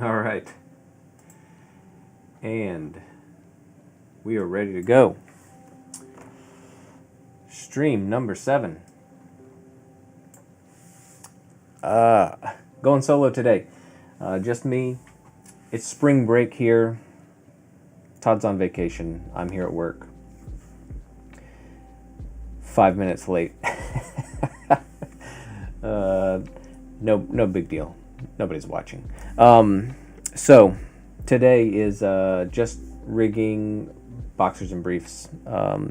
All right. And we are ready to go. Stream number 7. Going solo today. Just me. It's spring break here. Todd's on vacation. I'm here at work. 5 minutes late. No big deal. Nobody's watching. So today is just rigging boxers and briefs.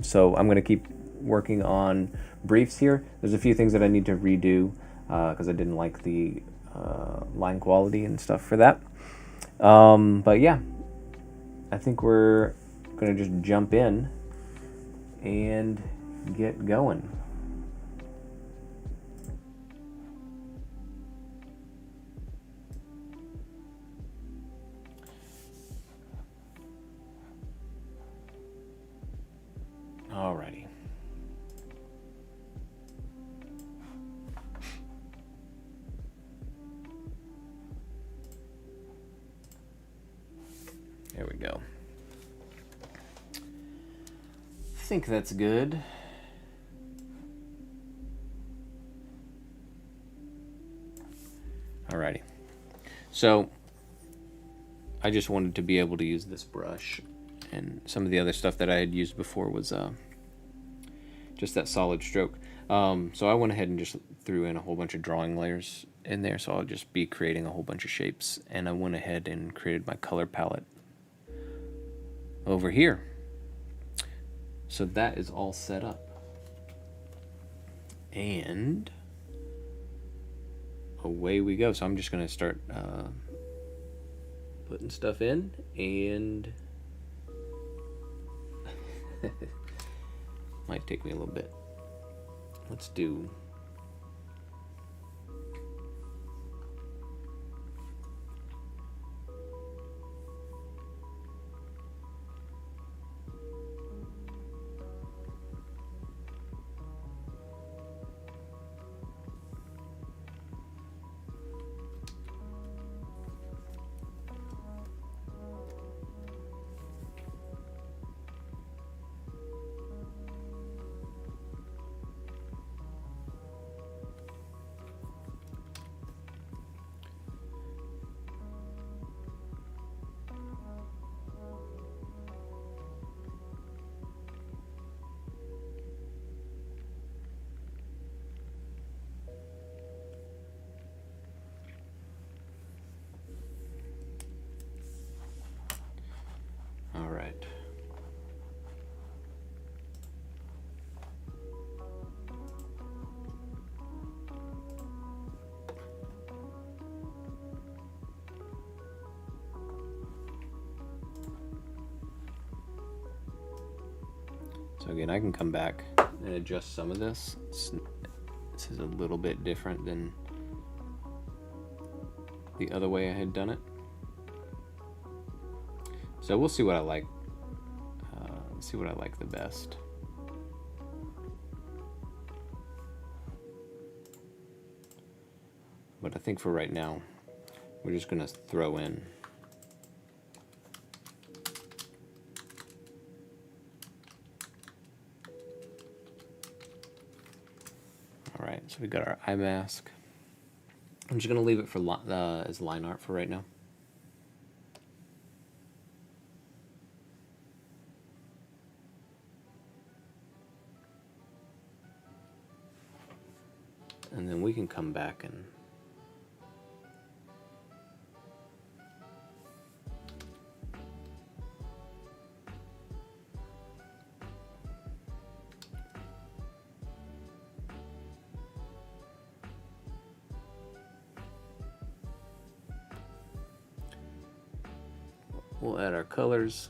So I'm going to keep working on briefs here. There's a few things that I need to redo because I didn't like the line quality and stuff for that. But yeah, I think we're going to just jump in and get going. Alrighty. There we go. I think that's good. Alrighty. So I just wanted to be able to use this brush, and some of the other stuff that I had used before was just that solid stroke. So I went ahead and just threw in a whole bunch of drawing layers in there, so I'll just be creating a whole bunch of shapes, and I went ahead and created my color palette over here. So that is all set up. And away we go. So I'm just going to start putting stuff in, and might take me a little bit. Let's do all right. So again, I can come back and adjust some of this. This is a little bit different than the other way I had done it. So we'll see what I like. See what I like the best. But I think for right now, we're just gonna throw in all right. So we got our eye mask. I'm just gonna leave it for as line art for right now. And then we can come back and we'll add our colors.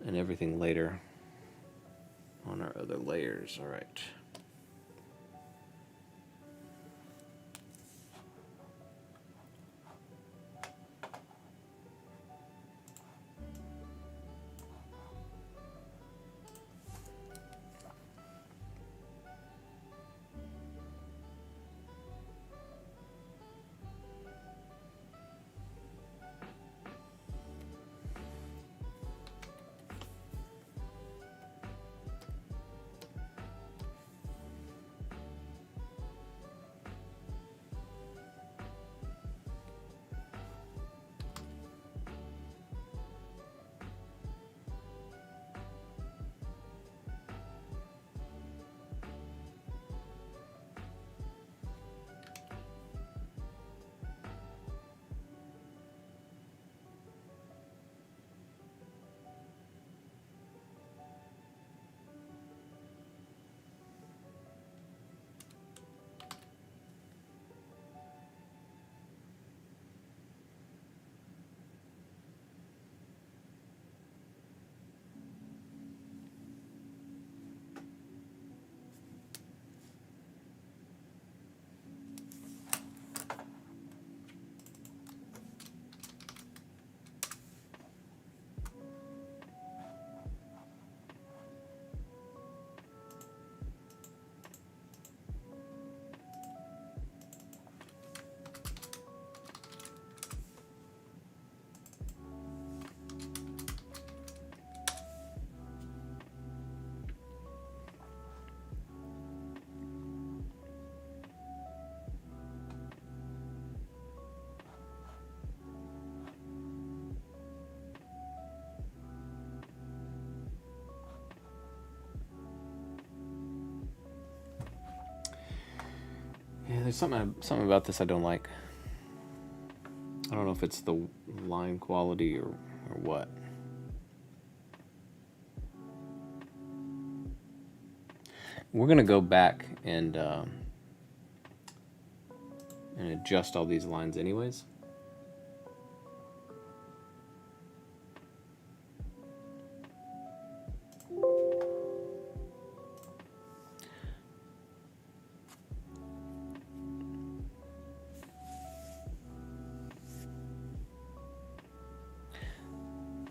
And everything later on our other layers. All right. There's something about this I don't like. I don't know if it's the line quality or what. We're gonna go back and adjust all these lines anyways.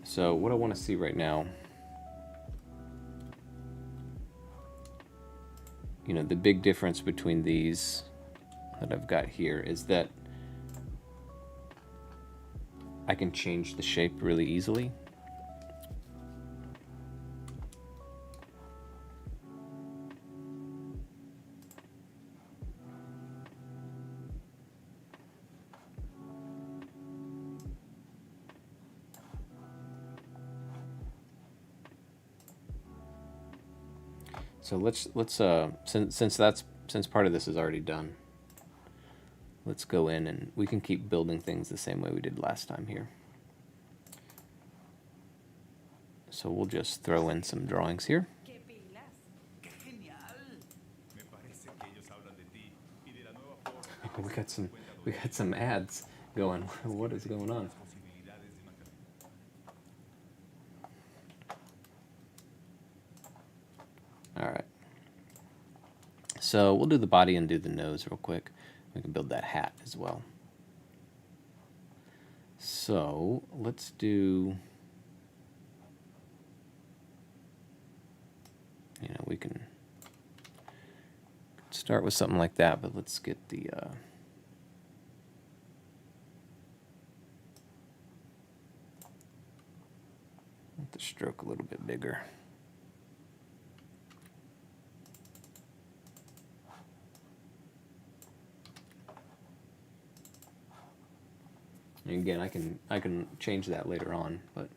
So what I want to see right now, you know, the big difference between these that I've got here is that I can change the shape really easily. So let's since part of this is already done, let's go in and we can keep building things the same way we did last time here. So we'll just throw in some drawings here. We got some ads going. What is going on? All right. So we'll do the body and do the nose real quick. We can build that hat as well. So let's do, you know, we can start with something like that, but let's get the stroke a little bit bigger. And again, I can change that later on, but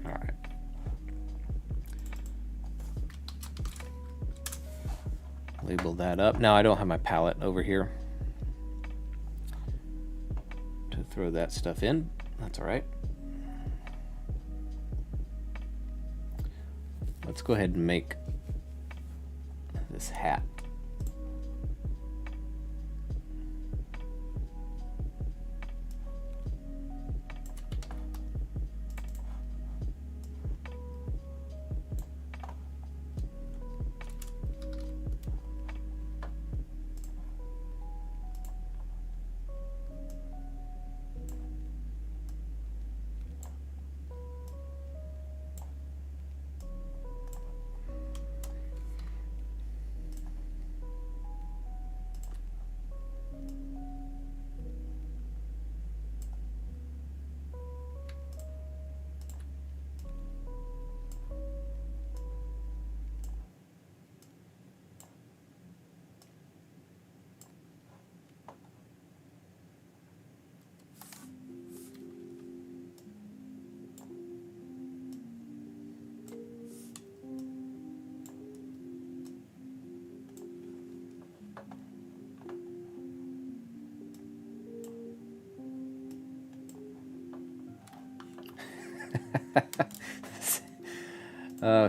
all right. Label that up. Now I don't have my palette over here to throw that stuff in. That's all right. Let's go ahead and make this hat.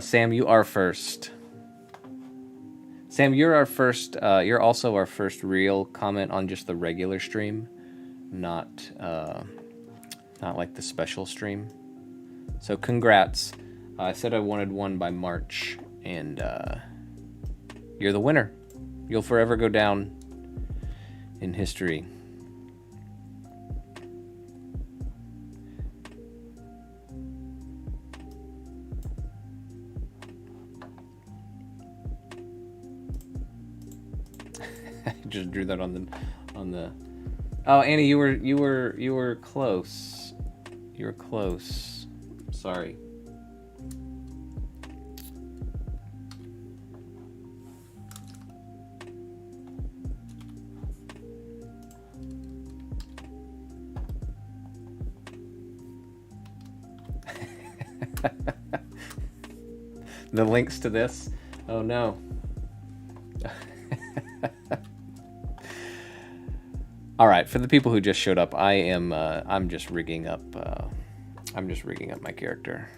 Sam, you are first. Sam, you're our first. You're also our first real comment on just the regular stream, not not like the special stream. So congrats. I said I wanted one by March, and you're the winner. You'll forever go down in history. I just drew that on the. Oh, Annie, you were close. You were close. Sorry. The links to this. Oh no. All right, for the people who just showed up, I'm just rigging up my character.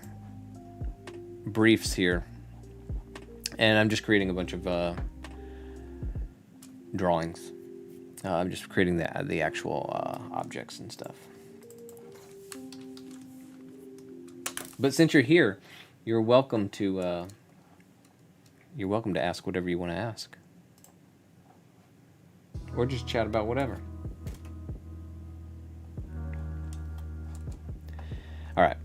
Briefs here. And I'm just creating a bunch of drawings. I'm just creating the actual objects and stuff. But since you're here, you're welcome to ask whatever you want to ask, or just chat about whatever. All right.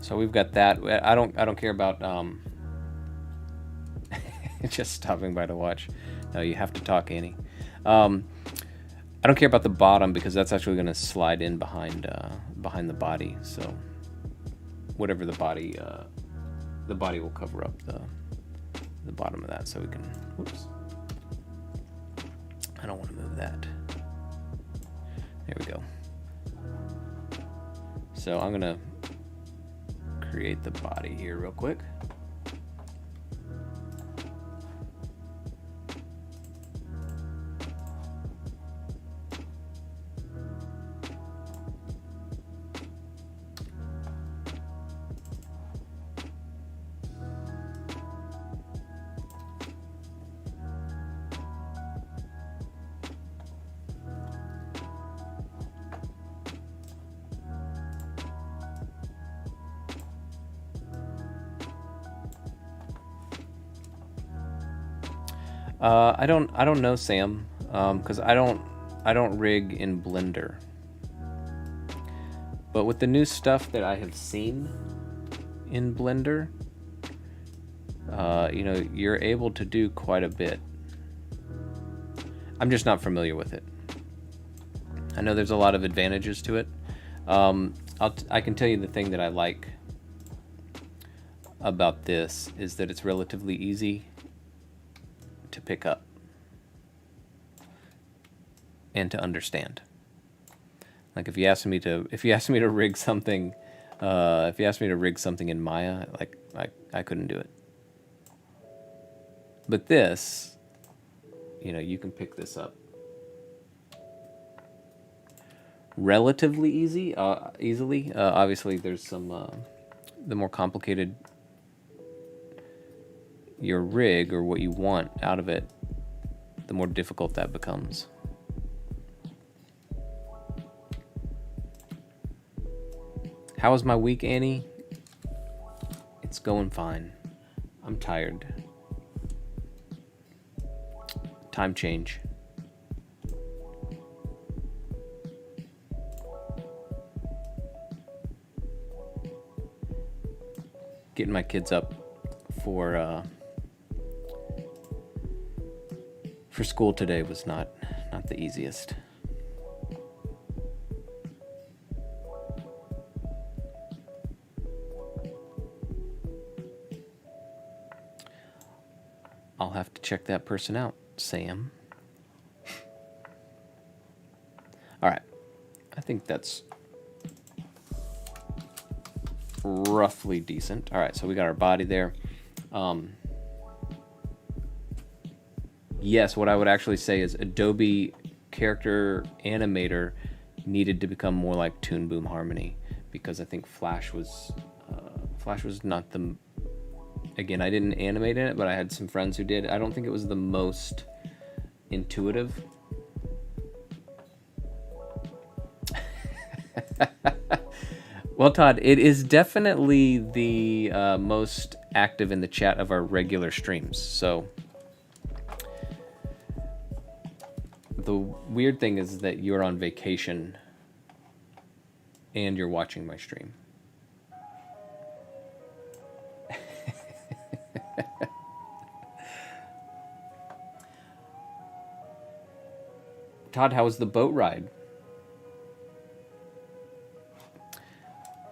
So we've got that. I don't care about just stopping by to watch. No, you have to talk, Annie. I don't care about the bottom because that's actually going to slide in behind the body. So whatever the body will cover up the bottom of that, so we can. Whoops. I don't want to move that. There we go. So I'm gonna create the body here real quick. I don't know, Sam, because I don't rig in Blender. But with the new stuff that I have seen in Blender, you know, you're able to do quite a bit. I'm just not familiar with it. I know there's a lot of advantages to it. I can tell you the thing that I like about this is that it's relatively easy to pick up and to understand. Like if you ask me to rig something, in Maya, like I couldn't do it. But this, you know, you can pick this up relatively easily. Obviously, there's some the more complicated your rig or what you want out of it, the more difficult that becomes. How was my week, Annie? It's going fine. I'm tired. Time change. Getting my kids up for school today was not the easiest. I'll have to check that person out, Sam. All right. I think that's roughly decent. All right, so we got our body there. Yes, what I would actually say is Adobe Character Animator needed to become more like Toon Boom Harmony, because I think Flash was not the. Again, I didn't animate in it, but I had some friends who did. I don't think it was the most intuitive. Well, Todd, it is definitely the most active in the chat of our regular streams. So the weird thing is that you're on vacation and you're watching my stream. Todd, how was the boat ride?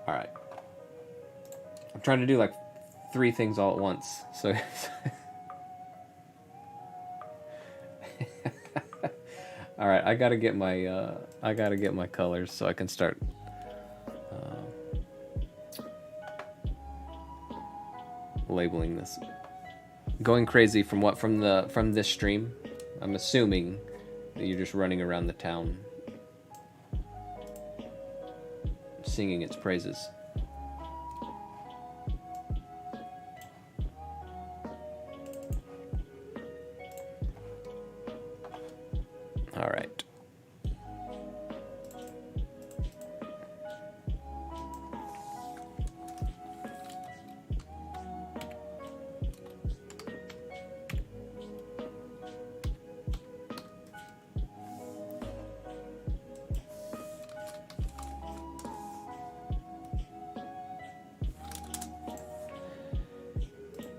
All right. I'm trying to do like 3 things all at once. So all right, I got to get my colors so I can start labeling this. Going crazy from what? From this stream? I'm assuming that you're just running around the town singing its praises. All right.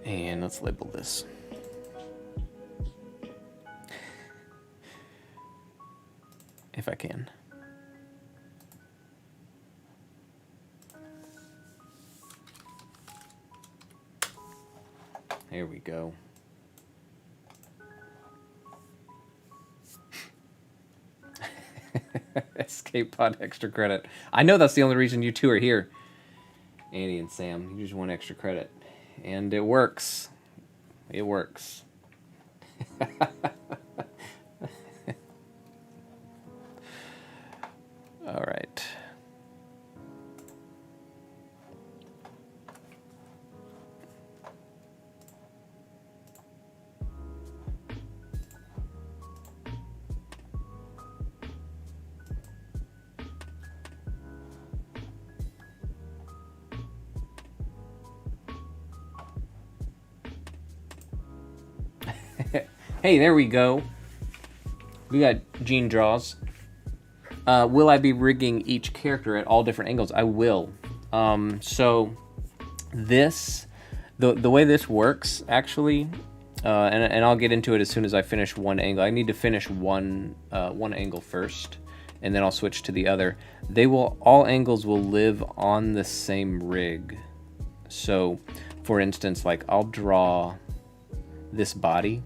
And let's label this. If I can. There we go. Escape pod extra credit. I know that's the only reason you two are here. Andy and Sam, you just want extra credit. And it works. It works. All right. Hey, there we go. We got Gene draws. Will I be rigging each character at all different angles? I will. So this, the way this works actually, and I'll get into it as soon as I finish one angle. I need to finish one angle first, and then I'll switch to the other. All angles will live on the same rig. So, for instance, like I'll draw this body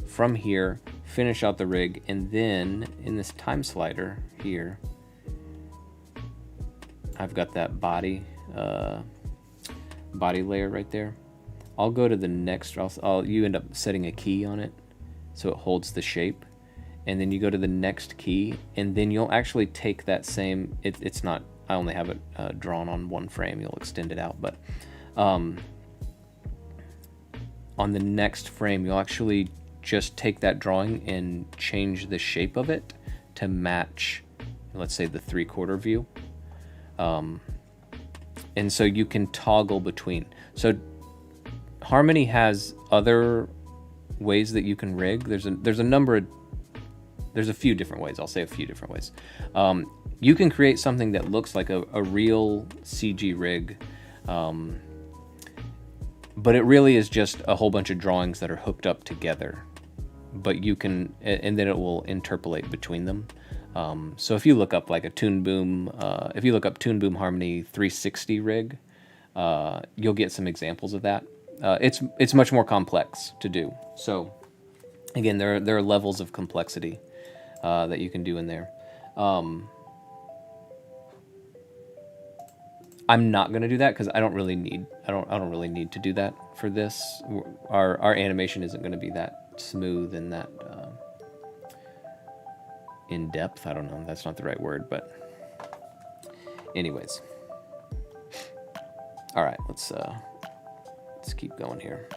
from here, finish out the rig, and then in this time slider here, I've got that body layer right there. I'll go to the next, you end up setting a key on it so it holds the shape, and then you go to the next key, and then you'll actually take that same, it's not, I only have it drawn on one frame, you'll extend it out, but on the next frame you'll actually just take that drawing and change the shape of it to match, let's say, the 3/4 view. And so you can toggle between. So Harmony has other ways that you can rig. There's a few different ways. I'll say a few different ways. You can create something that looks like a real CG rig, but it really is just a whole bunch of drawings that are hooked up together. But you can, and then it will interpolate between them. So if you look up like a Toon Boom, if you look up Toon Boom Harmony 360 rig, you'll get some examples of that. It's much more complex to do. So again, there are levels of complexity that you can do in there. I'm not going to do that because I don't really need to do that for this. Our animation isn't going to be that smooth and that in depth. I don't know, that's not the right word, but anyways, All right, let's keep going here.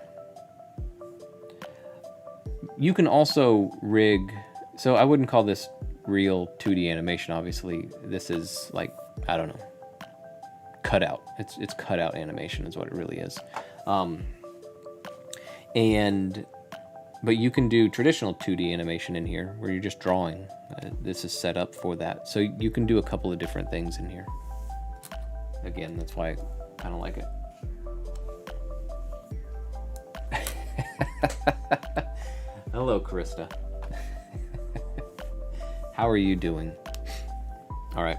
You can also rig. So I wouldn't call this real 2D animation. Obviously, this is like, I don't know, cutout. It's cutout animation is what it really is. But you can do traditional 2D animation in here where you're just drawing. This is set up for that. So you can do a couple of different things in here. Again, that's why I kind of like it. Hello, Krista. How are you doing? All right.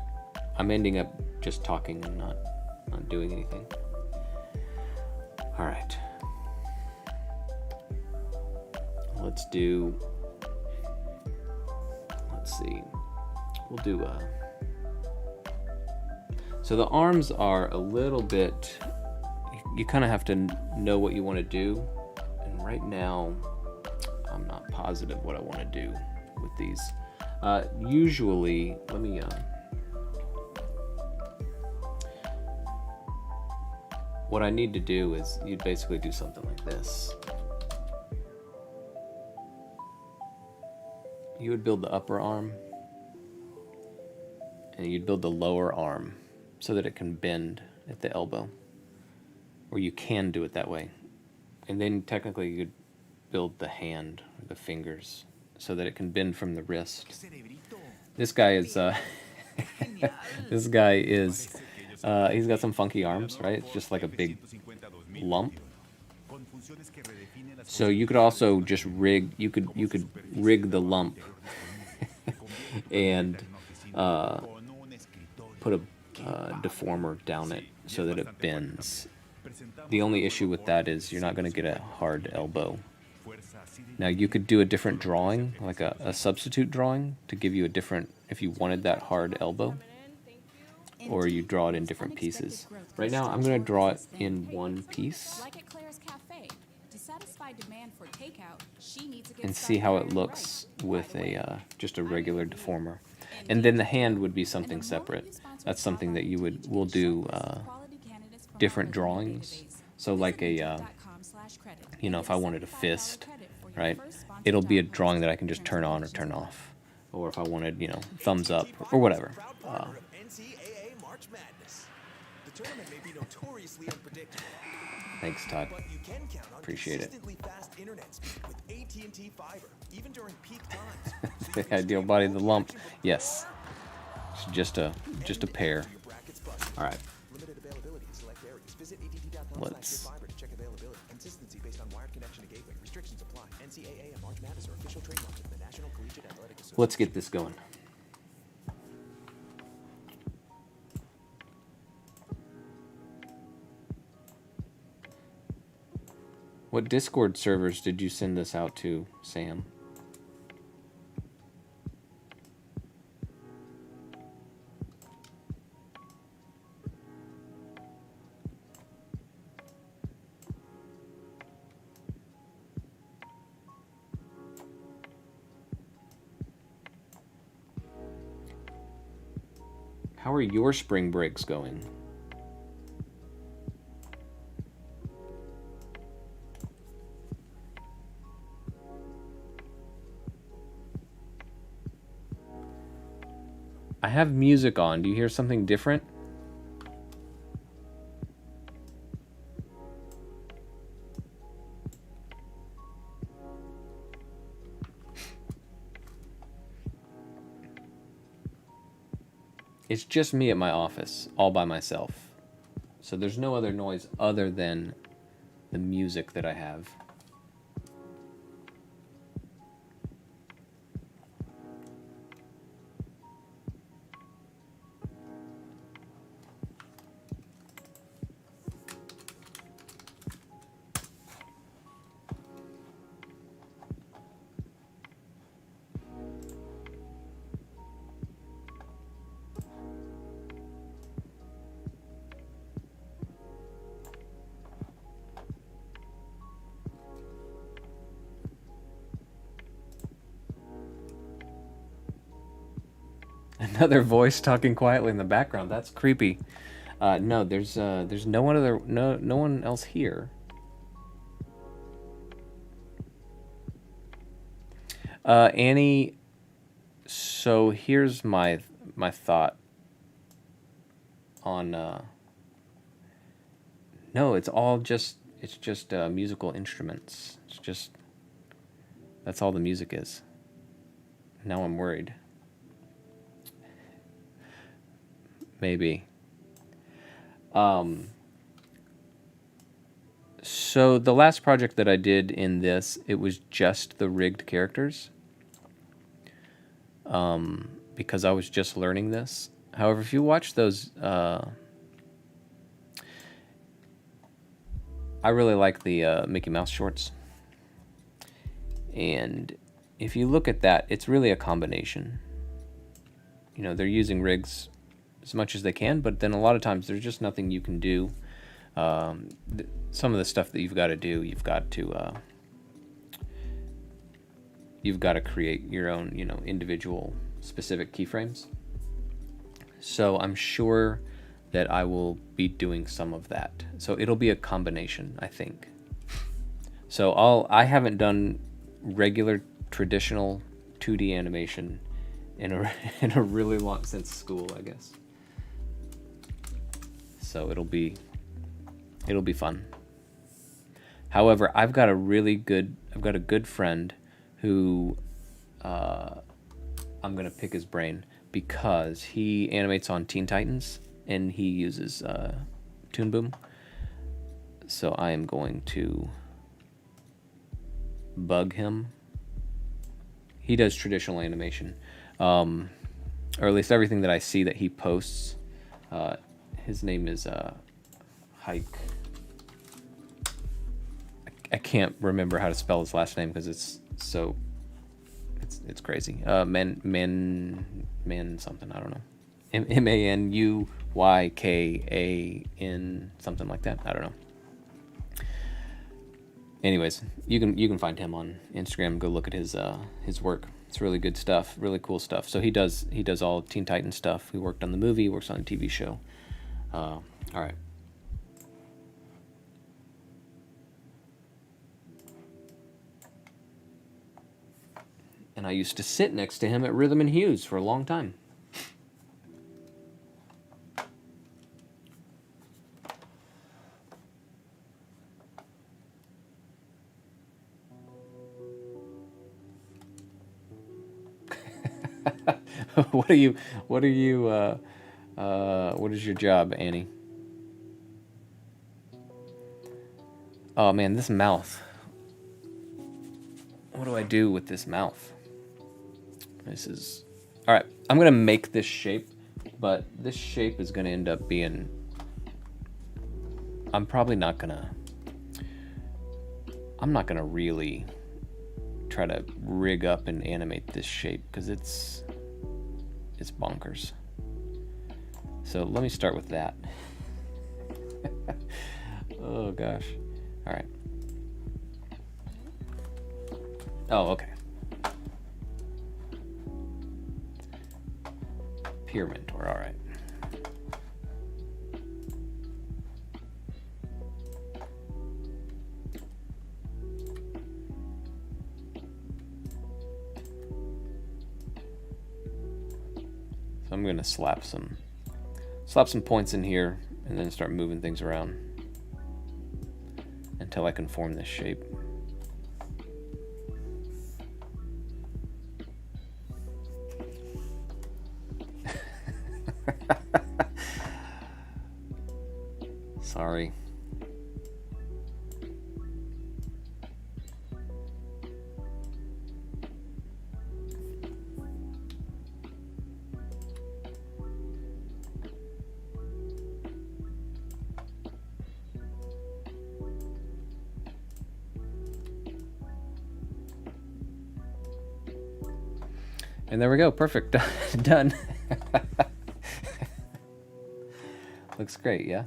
I'm ending up just talking and not doing anything. All right. Let's see. We'll do so the arms are a little bit, you kind of have to know what you want to do. And right now, I'm not positive what I want to do with these. Usually, let me, what I need to do is you'd basically do something like this. You would build the upper arm, and you'd build the lower arm so that it can bend at the elbow, or you can do it that way. And then technically you'd build the hand, or the fingers, so that it can bend from the wrist. This guy is, this guy is, he's got some funky arms, right? It's just like a big lump. So you could also just rig, you could rig the lump and put a deformer down it so that it bends. The only issue with that is you're not going to get a hard elbow. Now you could do a different drawing, like a substitute drawing, to give you a different, if you wanted that hard elbow, or you draw it in different pieces. Right now I'm going to draw it in one piece and see how it looks with a just a regular deformer. And then the hand would be something separate. That's something that we'll do different drawings. So like a, you know, if I wanted a fist, right, it'll be a drawing that I can just turn on or turn off. Or if I wanted, you know, thumbs up or whatever. Thanks, Todd. Appreciate it. The ideal body of the lump. Yes. It's just a pair. All right. Let's get this going. What Discord servers did you send this out to, Sam? How are your spring breaks going? I have music on. Do you hear something different? It's just me at my office, all by myself. So there's no other noise other than the music that I have. Another voice talking quietly in the background. That's creepy. No, there's no one other, no one else here. Annie. So here's my thought on. No, it's just musical instruments. It's just that's all the music is. Now I'm worried. Maybe. Um, so the last project that I did in this, it was just the rigged characters. Because I was just learning this. However, if you watch those, I really like the Mickey Mouse shorts. And if you look at that, it's really a combination. You know, they're using rigs as much as they can, but then a lot of times there's just nothing you can do. Some of the stuff that you've got to do, you've got to create your own, you know, individual specific keyframes. So I'm sure that I will be doing some of that. So it'll be a combination, I think. So I haven't done regular traditional 2D animation in a really long since school, I guess. So it'll be fun. However, I've got a good friend who I'm gonna pick his brain because he animates on Teen Titans and he uses Toon Boom. So I am going to bug him. He does traditional animation, or at least everything that I see that he posts. His name is Hike. I can't remember how to spell his last name because it's crazy. Man something, I don't know. Manuykan, something like that. I don't know. Anyways, you can find him on Instagram. Go look at his work. It's really good stuff, really cool stuff. So he does all Teen Titans stuff. He worked on the movie, works on a TV show. All right. And I used to sit next to him at Rhythm and Hues for a long time. What is your job, Annie? Oh man, this mouth. What do I do with this mouth? This is... Alright, I'm gonna make this shape, but this shape is gonna end up being... I'm not gonna really try to rig up and animate this shape because it's bonkers. So let me start with that. Oh gosh. All right. Oh, okay. Peer mentor, all right. So I'm gonna slap some points in here and then start moving things around until I can form this shape. Sorry. And there we go. Perfect. Done. Looks great, yeah?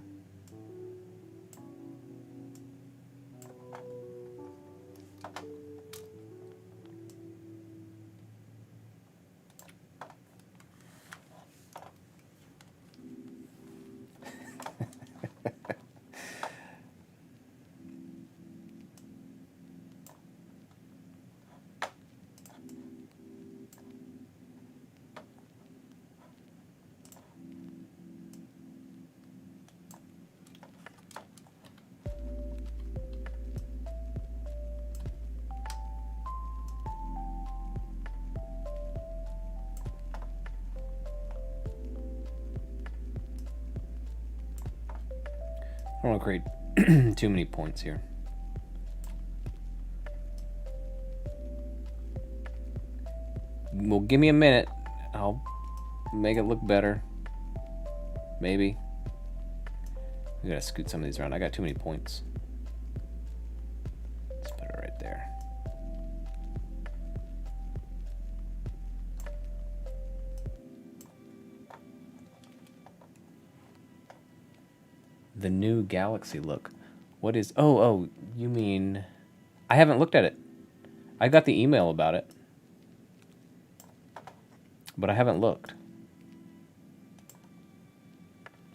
don't want to create too many points here. Well, give me a minute. I'll make it look better. Maybe. We gotta scoot some of these around. I got too many points. Let's put it right there. The new Galaxy look. What is... Oh, you mean... I haven't looked at it. I got the email about it. But I haven't looked.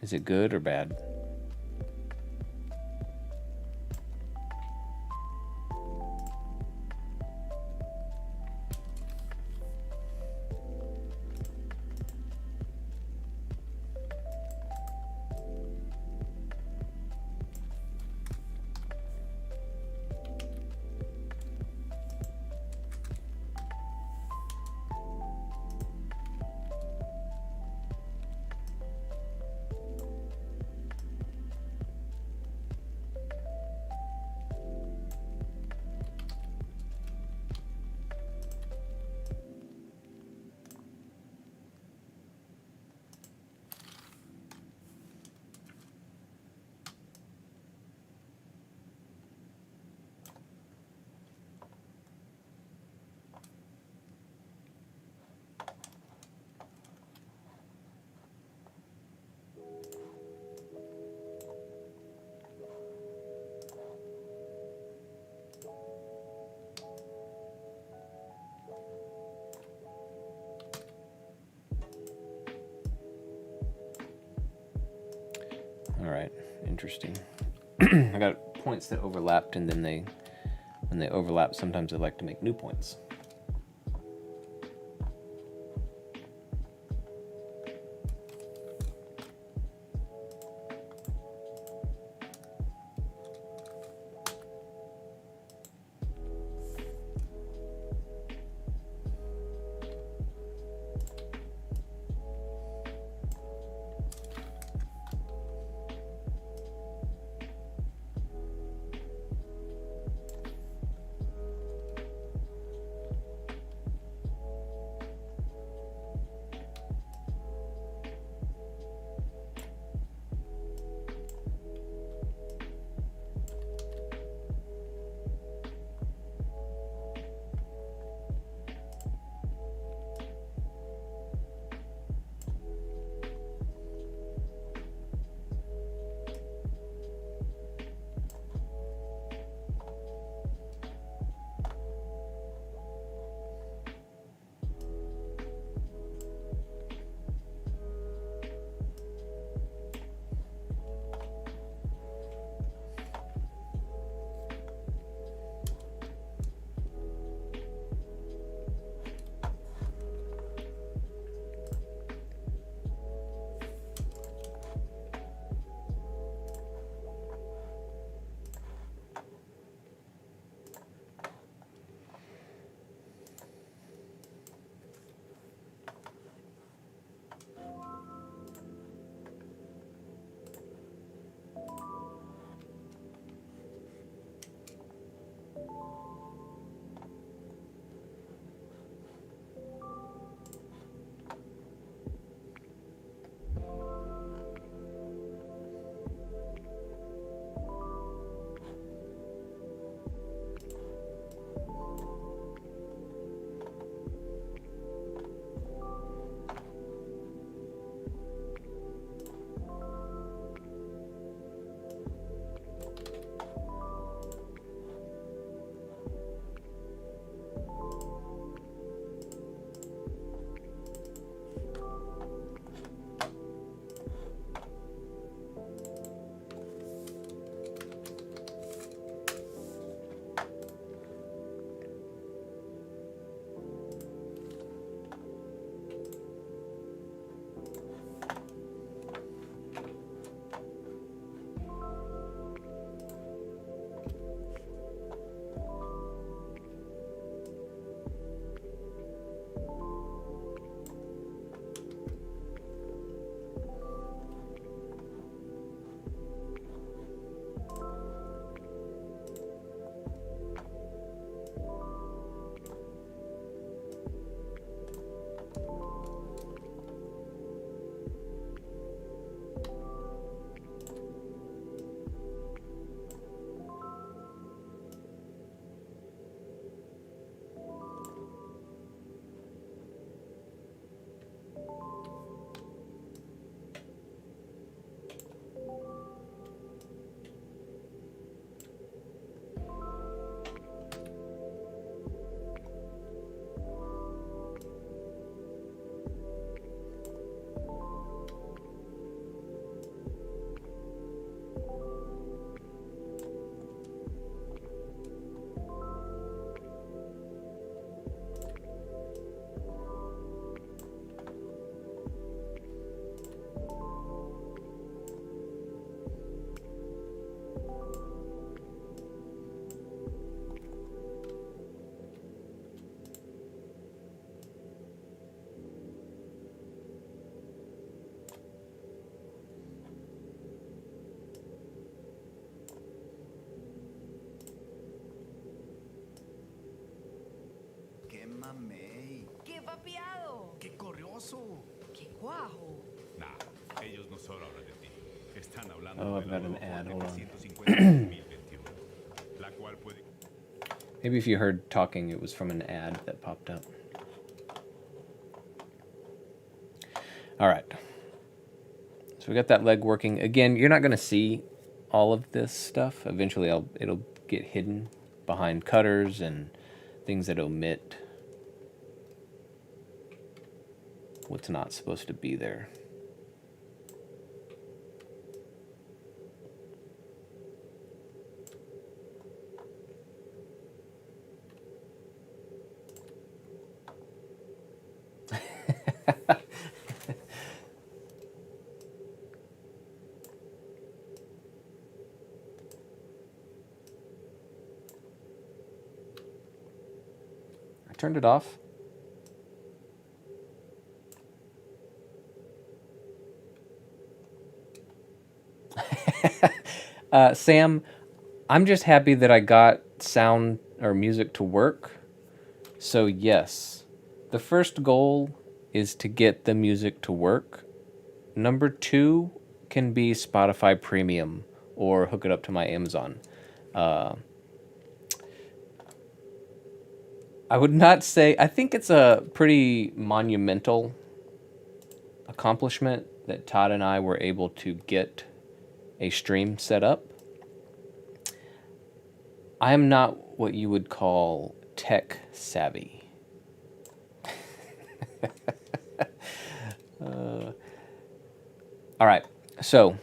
Is it good or bad? All right, interesting. I got points that overlapped, and then when they overlap, sometimes I like to make new points. Mamey. ¡Qué papiado! ¡Qué corrioso! ¡Qué guajo! Nah, ellos no solo hablan de ti. Están hablando Oh, de I've la got an nueva ad. Ford Hold on. F-150 2021, la cual puede... Maybe if you heard talking, it was from an ad that popped up. All right. So we got that leg working. Again, you're not going to see all of this stuff. Eventually, it'll get hidden behind cutters and things that omit what's not supposed to be there. I turned it off. Sam, I'm just happy that I got sound or music to work. So yes, the first goal is to get the music to work. Number 2 can be Spotify Premium or hook it up to my Amazon. I would not say, I think it's a pretty monumental accomplishment that Todd and I were able to get a stream set up. I am not what you would call tech savvy. All right, so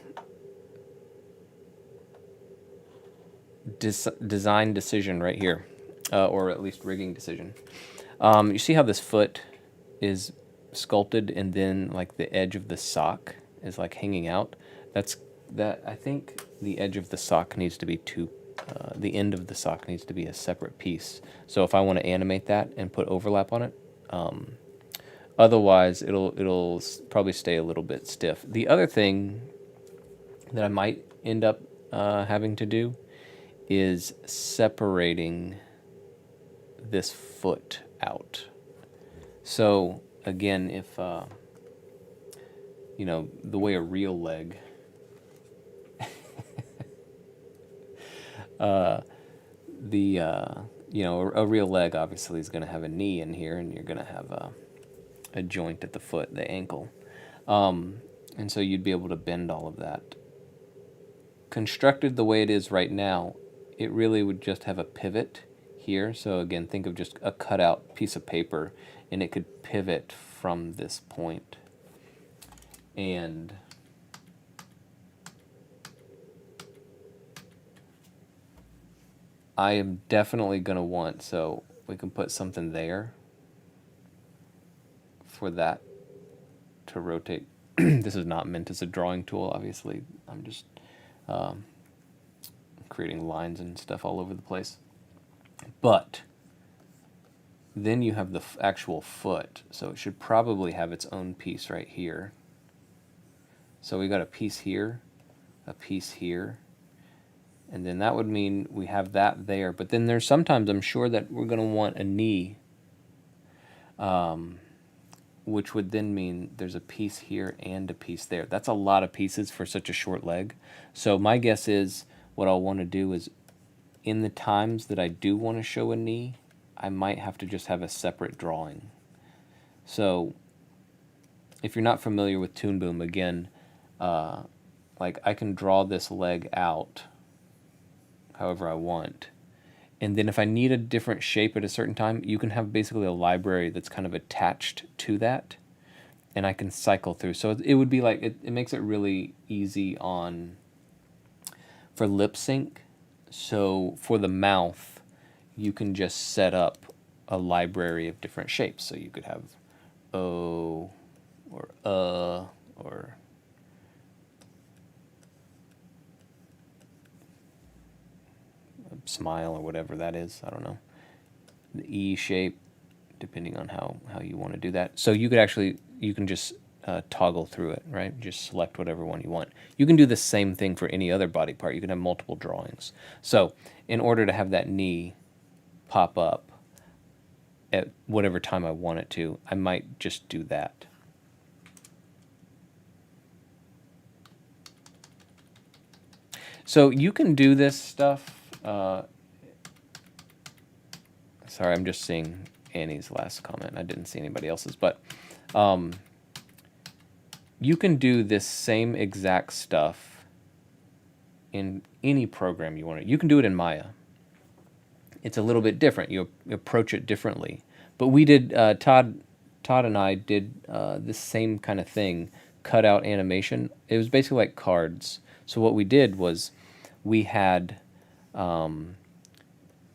design decision right here, or at least rigging decision. You see how this foot is sculpted and then like the edge of the sock is like hanging out? I think the edge of the sock needs to be the end of the sock needs to be a separate piece. So if I want to animate that and put overlap on it, otherwise it'll probably stay a little bit stiff. The other thing that I might end up having to do is separating this foot out. So again, if the way a real leg a real leg obviously is going to have a knee in here, and you're going to have a joint at the foot, the ankle, and so you'd be able to bend all of that. Constructed the way it is right now, it really would just have a pivot here. So again, think of just a cutout piece of paper, and it could pivot from this point. And I am definitely going to want, so we can put something there for that to rotate. This is not meant as a drawing tool, obviously. I'm just creating lines and stuff all over the place. But then you have the actual foot, so it should probably have its own piece right here. So we got a piece here, and then that would mean we have that there. But then there's sometimes I'm sure that we're going to want a knee, which would then mean there's a piece here and a piece there. That's a lot of pieces for such a short leg. So my guess is what I'll want to do is, in the times that I do want to show a knee, I might have to just have a separate drawing. So if you're not familiar with Toon Boom, again, like I can draw this leg out however I want. And then if I need a different shape at a certain time, you can have basically a library that's kind of attached to that, and I can cycle through. So it would be like, it makes it really easy for lip sync. So for the mouth, you can just set up a library of different shapes. So you could have O or or smile or whatever that is. I don't know. The E shape, depending on how you want to do that. So you can just toggle through it, right? Just select whatever one you want. You can do the same thing for any other body part. You can have multiple drawings. So in order to have that knee pop up, at whatever time I want it to, I might just do that. So you can do this stuff. Sorry, I'm just seeing Annie's last comment. I didn't see anybody else's, but you can do this same exact stuff in any program you want to. You can do it in Maya. It's a little bit different. You approach it differently. But we did, Todd and I did this same kind of thing, cut out animation. It was basically like cards. So what we did was we had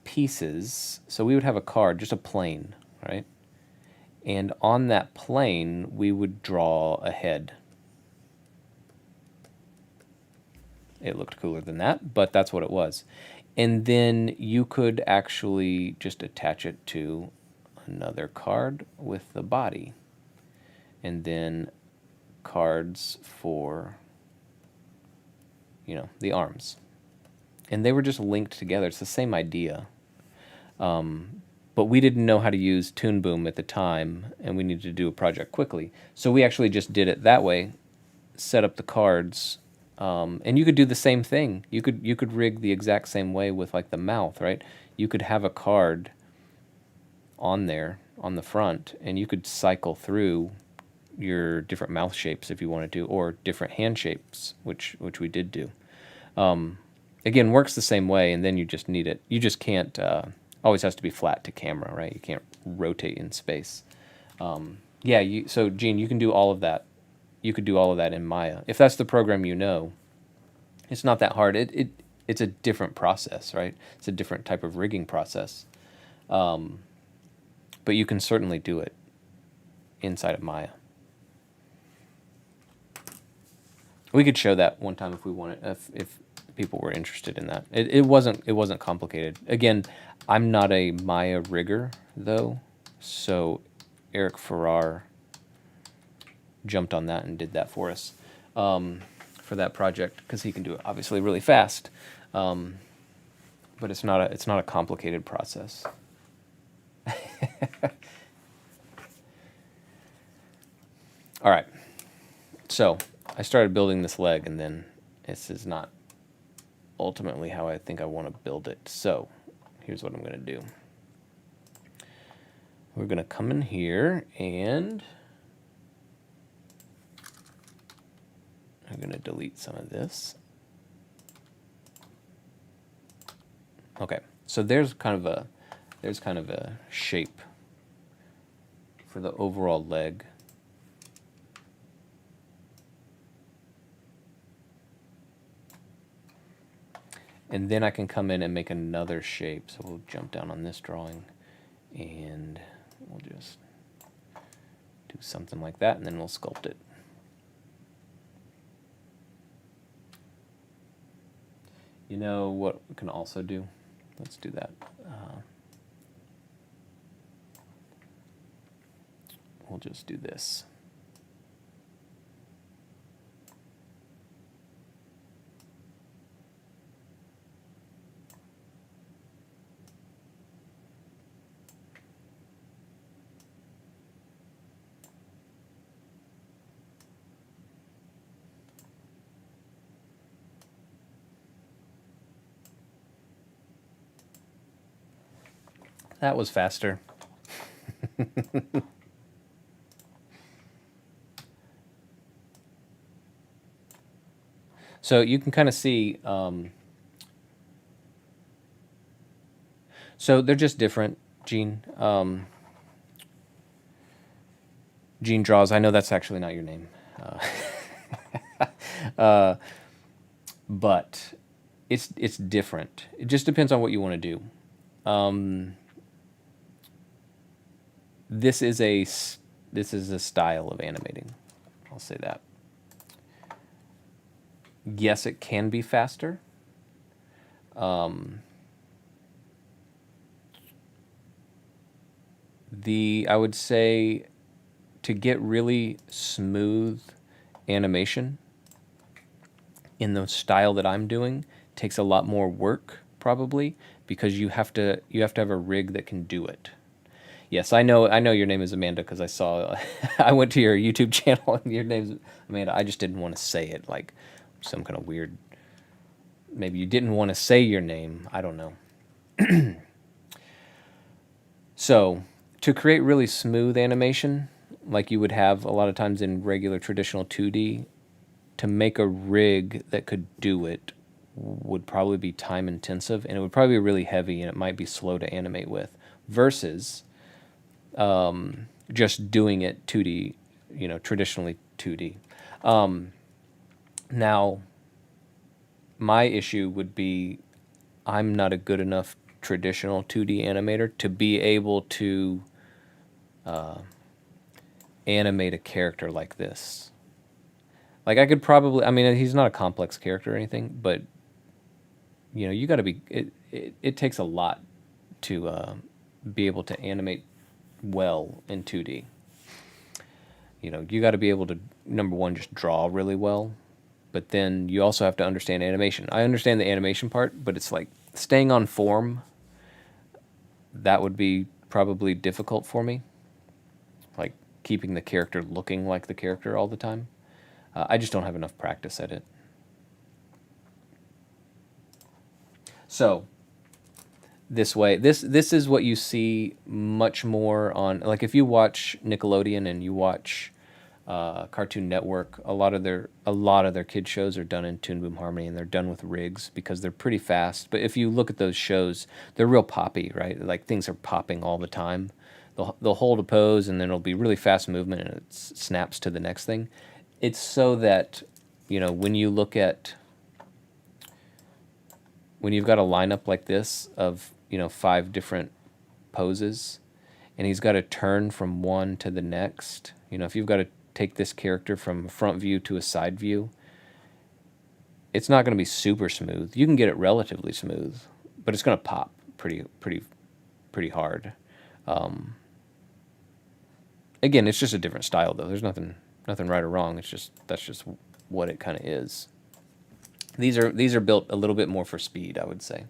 pieces. So we would have a card, just a plane, right? And on that plane, we would draw a head. It looked cooler than that, but that's what it was. And then you could actually just attach it to another card with the body. And then cards for, the arms. And they were just linked together. It's the same idea. But we didn't know how to use Toon Boom at the time, and we needed to do a project quickly. So we actually just did it that way, set up the cards. And you could do the same thing. You could rig the exact same way with like the mouth, right? You could have a card on there on the front, and you could cycle through your different mouth shapes if you wanted to, or different hand shapes, which we did do. Again, works the same way, and then you just need it. You just can't. Always has to be flat to camera, right? You can't rotate in space. So Gene, you can do all of that. You could do all of that in Maya. If that's the program you know, it's not that hard. It's a different process, right? It's a different type of rigging process. But you can certainly do it inside of Maya. We could show that one time if we wanted, if people were interested in that. It wasn't complicated. Again, I'm not a Maya rigger though, so Eric Farrar jumped on that and did that for us for that project because he can do it obviously really fast, but it's not a complicated process. All right, so I started building this leg, and then this is not ultimately how I think I want to build it. So here's what I'm going to do. We're going to come in here, and I'm going to delete some of this. Okay, so there's kind of a shape for the overall leg. And then I can come in and make another shape. So we'll jump down on this drawing, and we'll just do something like that, and then we'll sculpt it. You know what we can also do? Let's do that. We'll just do this. That was faster. So you can kind of see, so they're just different, Gene. Gene Draws, I know that's actually not your name. But it's different. It just depends on what you want to do. This is a style of animating. I'll say that. Yes, it can be faster. I would say to get really smooth animation in the style that I'm doing takes a lot more work probably, because you have to have a rig that can do it. Yes, I know your name is Amanda because I saw. I went to your YouTube channel and your name's Amanda. I just didn't want to say it like some kind of weird. Maybe you didn't want to say your name. I don't know. So, to create really smooth animation, like you would have a lot of times in regular traditional 2D, to make a rig that could do it would probably be time intensive, and it would probably be really heavy, and it might be slow to animate with, versus just doing it 2D, traditionally 2D. Now, my issue would be I'm not a good enough traditional 2D animator to be able to animate a character like this. Like I could probably, I mean, he's not a complex character or anything, but you got to be. It takes a lot to be able to animate well in 2D. You got to be able to number one just draw really well, but then you also have to understand animation. I understand the animation part, but it's like staying on form. That would be probably difficult for me. Like keeping the character looking like the character all the time. I just don't have enough practice at it. So this way, this is what you see much more on, like if you watch Nickelodeon and you watch Cartoon Network, a lot of their kid shows are done in Toon Boom Harmony, and they're done with rigs because they're pretty fast. But if you look at those shows, they're real poppy, right? Like things are popping all the time. They'll hold a pose, and then it'll be really fast movement, and it snaps to the next thing. It's so that when you look at when you've got a lineup like this of 5 different poses, and he's got to turn from one to the next. If you've got to take this character from a front view to a side view, it's not going to be super smooth. You can get it relatively smooth, but it's going to pop pretty hard. Again, it's just a different style, though. There's nothing right or wrong. That's just what it kind of is. These are built a little bit more for speed, I would say.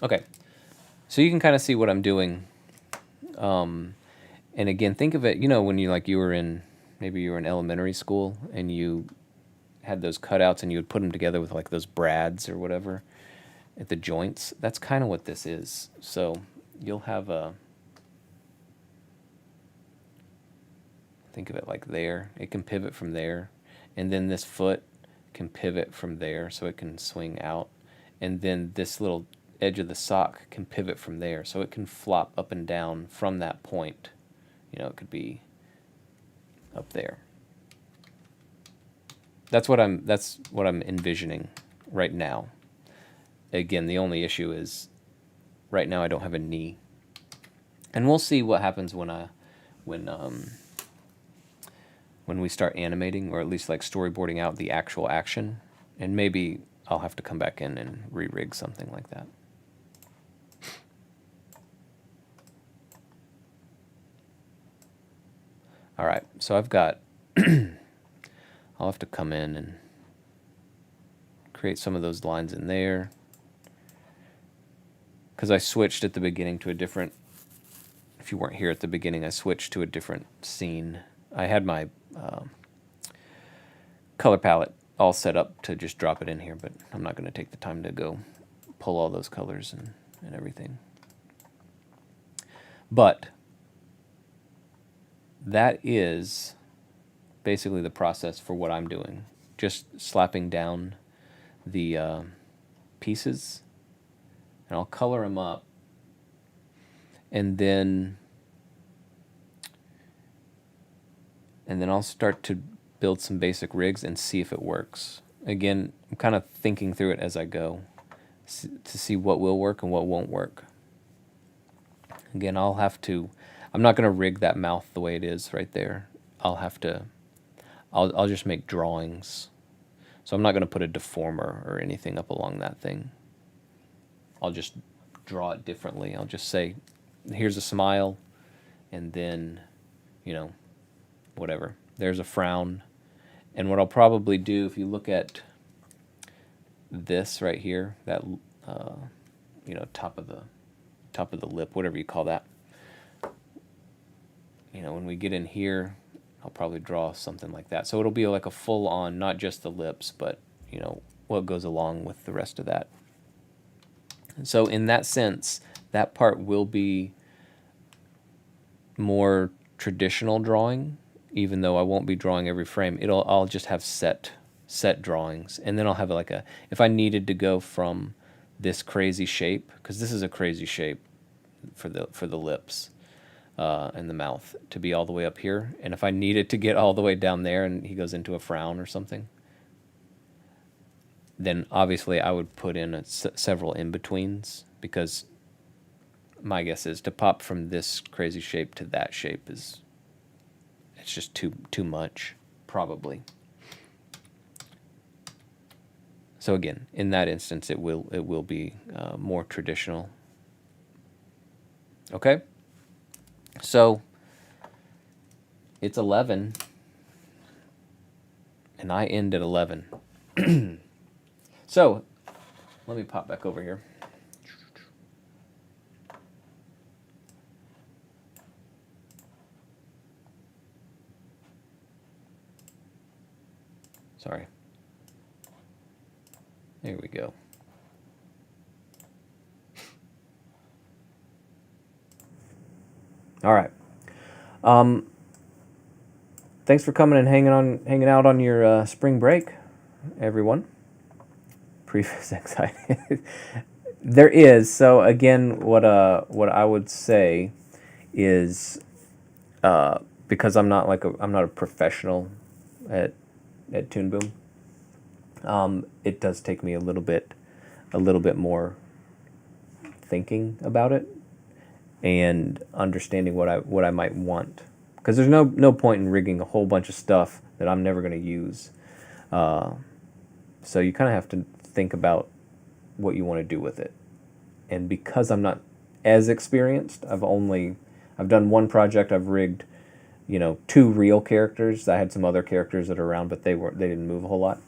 Okay, so you can kind of see what I'm doing. And again, think of it, when you were in, maybe you were in elementary school and you had those cutouts and you would put them together with like those brads or whatever at the joints. That's kind of what this is. So you'll have think of it like there. It can pivot from there. And then this foot can pivot from there so it can swing out. And then this little edge of the sock can pivot from there so it can flop up and down from that point. It could be up there. That's what I'm envisioning right now. Again, the only issue is right now I don't have a knee. And we'll see what happens when we start animating, or at least like storyboarding out the actual action. And maybe I'll have to come back in and re-rig something like that. All right, so I've got, I'll have to come in and create some of those lines in there, because I switched at the beginning to a different, if you weren't here at the beginning, I switched to a different scene. I had my color palette all set up to just drop it in here, but I'm not going to take the time to go pull all those colors and everything. But that is basically the process for what I'm doing. Just slapping down the pieces, and I'll color them up, and then I'll start to build some basic rigs and see if it works. Again, I'm kind of thinking through it as I go to see what will work and what won't work. Again, I'm not going to rig that mouth the way it is right there. I'll just make drawings. So I'm not going to put a deformer or anything up along that thing. I'll just draw it differently. I'll just say, here's a smile, and then, you know, whatever. There's a frown. And what I'll probably do, if you look at this right here, that, you know, top of the lip, whatever you call that. You know, when we get in here, I'll probably draw something like that. So it'll be like a full-on, not just the lips, but, you know, what goes along with the rest of that. And so in that sense, that part will be more traditional drawing, even though I won't be drawing every frame. I'll just have set drawings, and then I'll have like a, if I needed to go from this crazy shape, because this is a crazy shape for the lips and the mouth, to be all the way up here, and if I needed to get all the way down there and he goes into a frown or something, then obviously I would put in several in-betweens, because my guess is to pop from this crazy shape to that shape it's just too much, probably. So again, in that instance, it will be more traditional. Okay, so it's 11, and I end at 11. So let me pop back over here. Sorry. There we go. All right. Thanks for coming and hanging out on your spring break, everyone. Previous anxiety. There is. So again, what I would say is, because I'm not a professional at Toon Boom. It does take me a little bit more thinking about it and understanding what I might want, because there's no point in rigging a whole bunch of stuff that I'm never going to use. So you kind of have to think about what you want to do with it. And because I'm not as experienced, I've done one project. I've rigged, you know, 2 real characters. I had some other characters that are around, but they didn't move a whole lot.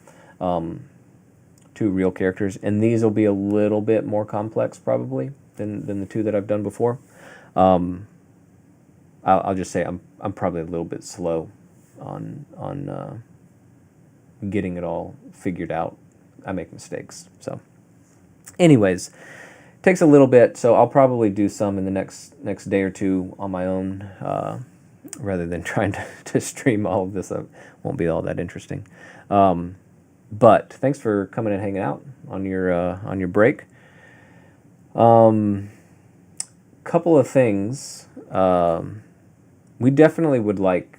2 real characters, and these will be a little bit more complex probably than the 2 that I've done before. I'll just say I'm probably a little bit slow on getting it all figured out. I make mistakes. So anyways, takes a little bit, so I'll probably do some in the next day or 2 on my own, rather than trying to stream all of this. It won't be all that interesting. But thanks for coming and hanging out on your break. Couple of things. We definitely would like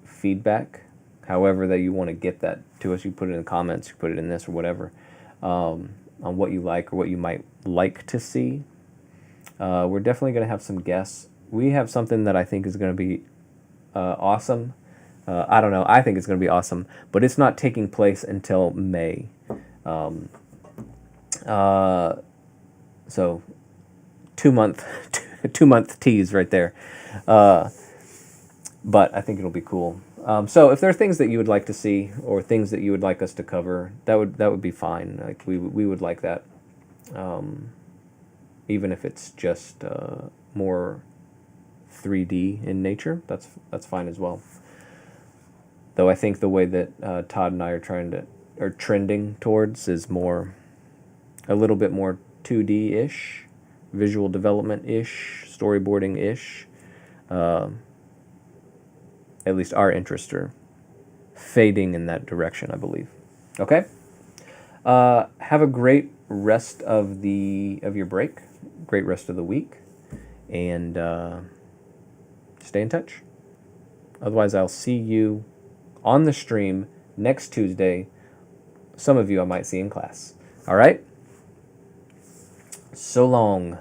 feedback, however that you want to get that to us. You put it in the comments, you put it in this or whatever, on what you like or what you might like to see. We're definitely going to have some guests. We have something that I think is going to be awesome. I don't know. I think it's going to be awesome, but it's not taking place until May. So 2-month tease right there. But I think it'll be cool. So if there are things that you would like to see or things that you would like us to cover, that would be fine. Like we would like that. Even if it's just more 3D in nature, that's fine as well. Though I think the way that Todd and I are trending towards is a little bit more 2D-ish, visual development-ish, storyboarding-ish. At least our interests are fading in that direction, I believe. Okay? Have a great rest of your break, great rest of the week, and stay in touch. Otherwise, I'll see you on the stream next Tuesday. Some of you I might see in class. All right? So long.